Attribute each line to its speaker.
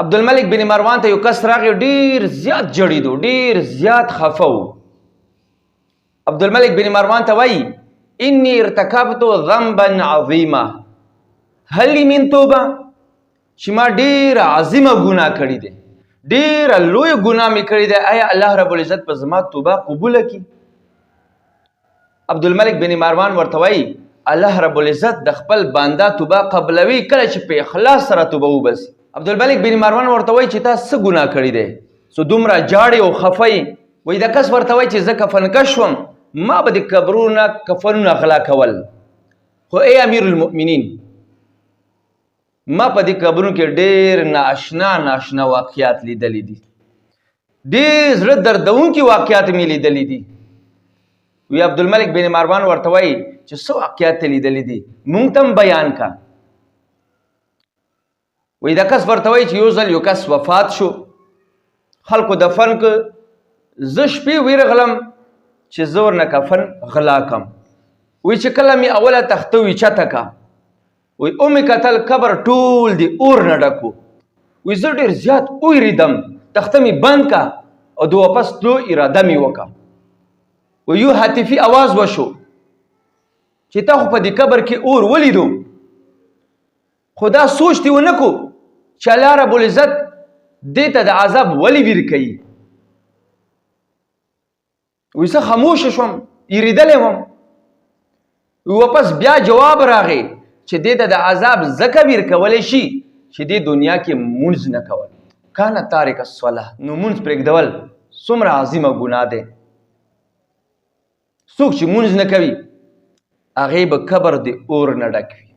Speaker 1: عبدالملک بن مروان ته یو کس راغی ډیر زیات جړیدو ډیر زیات خفه و عبدالملک بن مروان ته وایي انی ارتکبت ذنبا عظیما هل لی من توبه چې ما ډیره عظیمه ګناه کړې ده ډیره لویه ګناه مې کړې ده آیا الله رب العزت په زما توبه قبوله کړي عبدالملک بن مروان ورته وایي الله رب العزت د خپل بنده توبه قبلوي کله چې په اخلاص سره توبه وباسي عبدالملک بن مروان ورته وایي چې تا څه ګناه کړې ده څو دومره جاړې او خفه یې وایي دا کس ورته وایي چې زه کفنکش شوم ما به د قبرونه کفنونه غلا کول خو ای امیر المؤمنین ما په دې قبرونو کې ډېر ناشنا واقعات لیدلی دي ډېر زړه دردونکي واقعات مې لیدلی دي وی عبدالملک بن مروان ورته وایي چې څه واقعات ته لیدلی دي مونږ ته هم بیان کا وی دا کس ورته وایي چې یو ځل یو کس وفات شو خلکو دفن که زه شپې ویرغلم چې زه ورنه کفن غلا کم وی چې کله مې اوله تخته ویچته کا وی مې کتل قبر ټول دی اور نه ډک وی زه ډېر زیات ویرېدم تخته مې بند کا او د واپس تلو اراده مې وکړه و یو هاتفي اواز وشو چې تا خو په دې قبر کې اور ولیدو خو دا سوچ دې ونه کو چې الله رب العزت دې ته د عذاب ولې ویر کوي وی زه خاموشه شوم یریدلی وم واپس بیا جواب راغی چې دې ته د عذاب ځکه ویر کولی شي چې دې دنیا کې مونځ نه کول کانه تارک الصلاة نو مونځ پرېږدول څومره عظیمه ګناه دی څوک چې مونځ نه کوي هغې به قبر د اور نه ډک وي